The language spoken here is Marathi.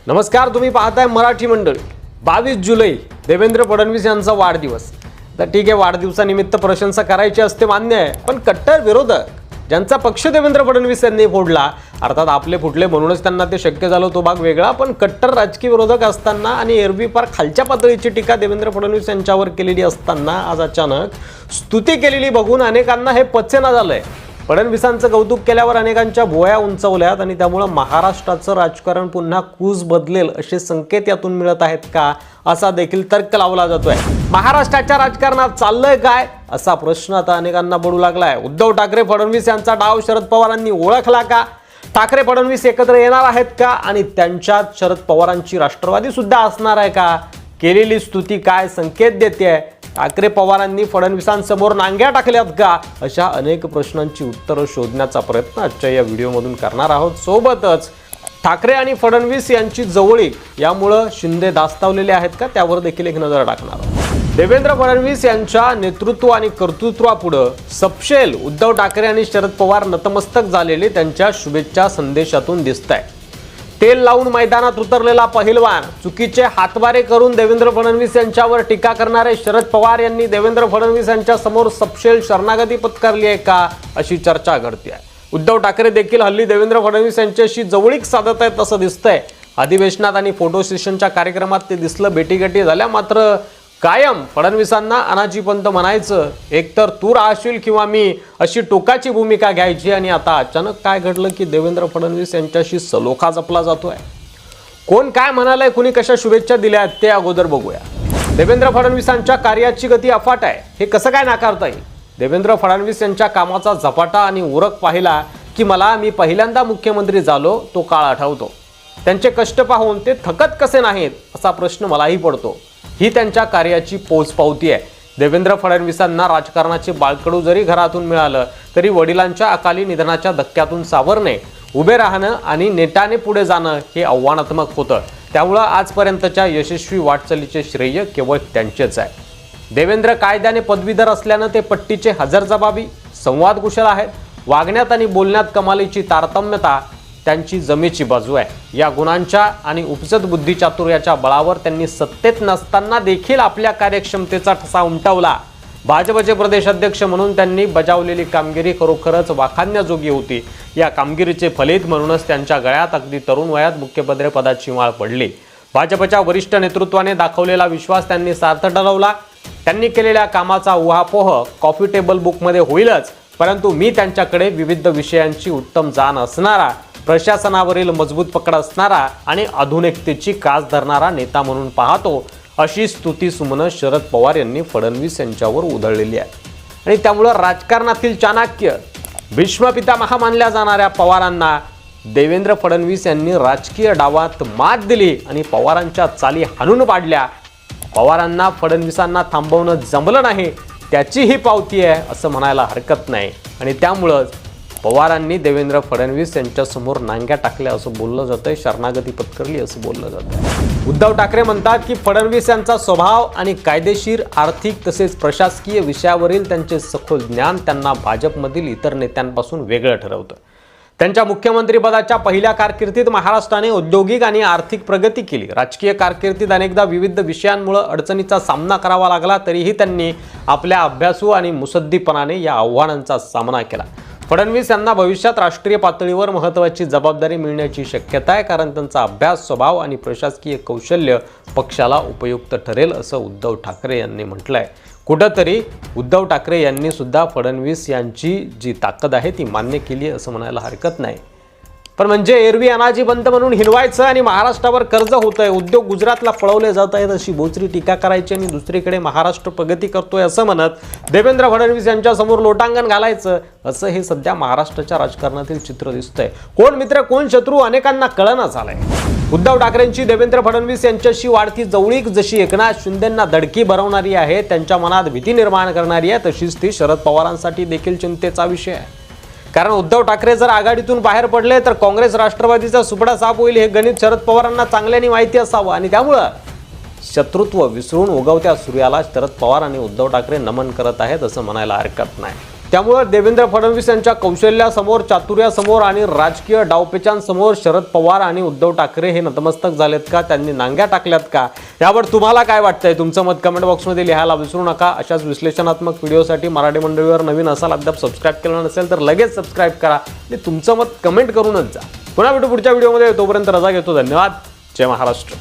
नमस्कार, तुम्ही पाहताय मराठी मंडळी। 22 जुलै देवेंद्र फडणवीस यांचा वाढदिवस। तर ठीक आहे, वाढदिवसानिमित्त प्रशंसा करायची असते, मान्य आहे, पण कट्टर विरोधक ज्यांचा पक्ष देवेंद्र फडणवीस यांनी फोडला, अर्थात आपले फुटले म्हणूनच त्यांना ते शक्य झालं, तो भाग वेगळा, पण कट्टर राजकीय विरोधक असताना आणि एरवी फार खालच्या पातळीची टीका देवेंद्र फडणवीस यांच्यावर केलेली असताना आज अचानक स्तुती केलेली बघून अनेकांना हे पचेना झालंय। फडणवीसांचं कौतुक केल्यावर अनेकांच्या भुवया उंचावल्यात आणि त्यामुळे महाराष्ट्राचं राजकारण पुन्हा कूस बदलेल असे संकेत यातून मिळत आहेत का, असा देखील तर्क लावला जातोय। महाराष्ट्राच्या राजकारणात चाललंय काय, असा प्रश्न आता अनेकांना पडू लागलाय। उद्धव ठाकरे फडणवीस यांचा डाव शरद पवारांनी ओळखला का? ठाकरे फडणवीस एकत्र येणार आहेत का? आणि त्यांच्यात शरद पवारांची राष्ट्रवादी सुद्धा असणार आहे का? केलेली स्तुती काय संकेत देते? ठाकरे पवारांनी फडणवीसांसमोर नांग्या टाकल्यात का? अशा अनेक प्रश्नांची उत्तरं शोधण्याचा प्रयत्न आजच्या या व्हिडिओमधून करणार आहोत। सोबतच ठाकरे आणि फडणवीस यांची जवळीक यामुळे शिंदे दास्तावलेले आहेत का, त्यावर देखील एक नजर टाकणार आहोत। देवेंद्र फडणवीस यांच्या नेतृत्व आणि कर्तृत्वापुढे सपशेल उद्धव ठाकरे आणि शरद पवार नतमस्तक झालेले त्यांच्या शुभेच्छा संदेशातून दिसतंय। तेल लावून मैदानात उतरलेला पहिलवान, चुकीचे हातवारे करून देवेंद्र फडणवीस यांच्यावर टीका करणारे शरद पवार यांनी देवेंद्र फडणवीस यांच्या समोर सपशेल शरणागती पत्करली आहे का, अशी चर्चा घडते आहे। उद्धव ठाकरे देखील हल्ली देवेंद्र फडणवीस यांच्याशी जवळीक साधत आहेत असं दिसतंय। अधिवेशनात आणि फोटो सेशनच्या कार्यक्रमात ते दिसलं, भेटीगाठी झाल्या, मात्र कायम फडणवीसांना अनाजी पंत म्हणायचं, एकतर तू राहशील किंवा मी, अशी टोकाची भूमिका घ्यायची। आणि आता अचानक काय घडलं की देवेंद्र फडणवीस यांच्याशी सलोखा जपला जातोय। कोण काय म्हणालंय, कुणी कशा शुभेच्छा दिल्या ते अगोदर बघूया। देवेंद्र फडणवीसांच्या कार्याची गती अफाट आहे, हे कसं काय नाकारता येईल? देवेंद्र फडणवीस यांच्या कामाचा झपाटा आणि उरक पाहिला की मी पहिल्यांदा मुख्यमंत्री झालो तो काळ आठवतो। त्यांचे कष्ट पाहून ते थकत कसे नाहीत असा प्रश्न मलाही पडतो। ही त्यांच्या कार्याची पोचपावती आहे। देवेंद्र फडणवीसांना राजकारणाचे बाळकडू जरी घरातून मिळालं तरी वडिलांच्या अकाली निधनाच्या धक्क्यातून सावरणे, उभे राहणं आणि नेटाने पुढे जाणं हे आव्हानात्मक होतं। त्यामुळे आजपर्यंतच्या यशस्वी वाटचालीचे श्रेय केवळ त्यांचेच आहे। देवेंद्र कायद्याने पदवीधर असल्यानं ते पट्टीचे हजरजबाबी, संवाद कुशल आहेत। वागण्यात आणि बोलण्यात कमालीची तारतम्यता त्यांची जमेची बाजू आहे। या गुणांच्या आणि उपजत बुद्धिचातुर्याच्या बळावर त्यांनी सत्तेत नसताना देखील आपल्या कार्यक्षमतेचा ठसा उमटवला। भाजपचे प्रदेशाध्यक्ष म्हणून त्यांनी बजावलेली कामगिरी खरोखरच वाखाणण्याजोगी होती। या कामगिरीचे फलित म्हणूनच त्यांच्या गळ्यात अगदी तरुण वयात मुख्यमंत्रिपदाची माळ पडली। भाजपच्या वरिष्ठ नेतृत्वाने दाखवलेला विश्वास त्यांनी सार्थ ठरवला। त्यांनी केलेल्या कामाचा उहापोह कॉफी टेबल बुकमध्ये होईलच, परंतु मी त्यांच्याकडे विविध विषयांची उत्तम जाण असणारा, प्रशासनावरील मजबूत पकड असणारा आणि आधुनिकतेची कास धरणारा नेता म्हणून पाहतो, अशी स्तुती सुमन शरद पवार यांनी फडणवीस यांच्यावर उधळलेली आहे। आणि त्यामुळे राजकारणातील चाणक्य, भीष्म पितामह मानल्या जाणाऱ्या पवारांना देवेंद्र फडणवीस यांनी राजकीय डावात मात दिली आणि पवारांच्या चाली हाणून पाडल्या। पवारांना फडणवीसांना थांबवणं जमलं नाही, त्याची ही पावती आहे असं म्हणायला हरकत नाही। आणि त्यामुळंच पवारांनी देवेंद्र फडणवीस यांच्यासमोर नांग्या टाकल्या असं बोललं जातंय, शरणागती पत्करली असं बोललं जातंय। उद्धव ठाकरे म्हणतात की फडणवीस यांचा स्वभाव आणि कायदेशीर, आर्थिक तसेच प्रशासकीय विषयावरील त्यांचे सखोल ज्ञान त्यांना भाजपमधील इतर नेत्यांपासून वेगळं ठरवतं। त्यांच्या मुख्यमंत्रीपदाच्या पहिल्या कारकिर्दीत महाराष्ट्राने औद्योगिक आणि आर्थिक प्रगती केली। राजकीय कारकिर्दीत अनेकदा विविध विषयांमुळे अडचणीचा सामना करावा लागला, तरीही त्यांनी आपल्या अभ्यासू आणि मुसद्दीपणाने या आव्हानांचा सामना केला। फडणवीस यांना भविष्यात राष्ट्रीय पातळीवर महत्त्वाची जबाबदारी मिळण्याची शक्यता आहे, कारण त्यांचा अभ्यास, स्वभाव आणि प्रशासकीय कौशल्य पक्षाला उपयुक्त ठरेल असं उद्धव ठाकरे यांनी म्हटलंय। कुठंतरी उद्धव ठाकरे यांनी सुद्धा फडणवीस यांची जी ताकद आहे ती मान्य केली असं म्हणायला हरकत नाही। पण म्हणजे एरवी अनाजी पंत म्हणून हिनवायचं आणि महाराष्ट्रावर कर्ज होतंय, उद्योग गुजरातला पळवले जात आहेत अशी बोचरी टीका करायची आणि दुसरीकडे महाराष्ट्र प्रगती करतोय असं म्हणत देवेंद्र फडणवीस यांच्यासमोर लोटांगण घालायचं, असं हे सध्या महाराष्ट्राच्या राजकारणातील चित्र दिसतंय। कोण मित्र कोण शत्रू अनेकांना कळना झालंय। उद्धव ठाकरेंची देवेंद्र फडणवीस यांच्याशी वाढती जवळीक जशी एकनाथ शिंदेंना धडकी भरवणारी आहे, त्यांच्या मनात भीती निर्माण करणारी आहे, तशीच ती शरद पवारांसाठी देखील चिंतेचा विषय आहे। कारण उद्धव ठाकरे जर आघाडीतून बाहेर पडले तर काँग्रेस राष्ट्रवादीचा सुपडा साफ होईल, हे गणित शरद पवारांना चांगल्याने माहिती असावं। आणि त्यामुळं शत्रुत्व विसरून उगवत्या सूर्याला शरद पवार आणि उद्धव ठाकरे नमन करत आहेत असं म्हणायला हरकत नाही। त्यामुळे देवेंद्र फडणवीस यांच्या कौशल्यासमोर, चातुर्यासमोर आणि राजकीय डावपेचांसमोर शरद पवार आणि उद्धव ठाकरे हे नतमस्तक झालेत का, त्यांनी नांग्या टाकल्यात का, यावर तुम्हाला काय वाटतंय? तुमचं मत कमेंट बॉक्समध्ये लिहायला विसरू नका. अशाच विश्लेषणात्मक व्हिडिओसाठी मराठी मंडळीवर नवीन असाल, अद्याप सबस्क्राईब केलं नसेल तर लगेच सबस्क्राईब करा आणि तुमचं मत कमेंट करूनच जा. पुन्हा भेटू पुढच्या व्हिडिओमध्ये. तोपर्यंत रजा घेतो. धन्यवाद. जय महाराष्ट्र.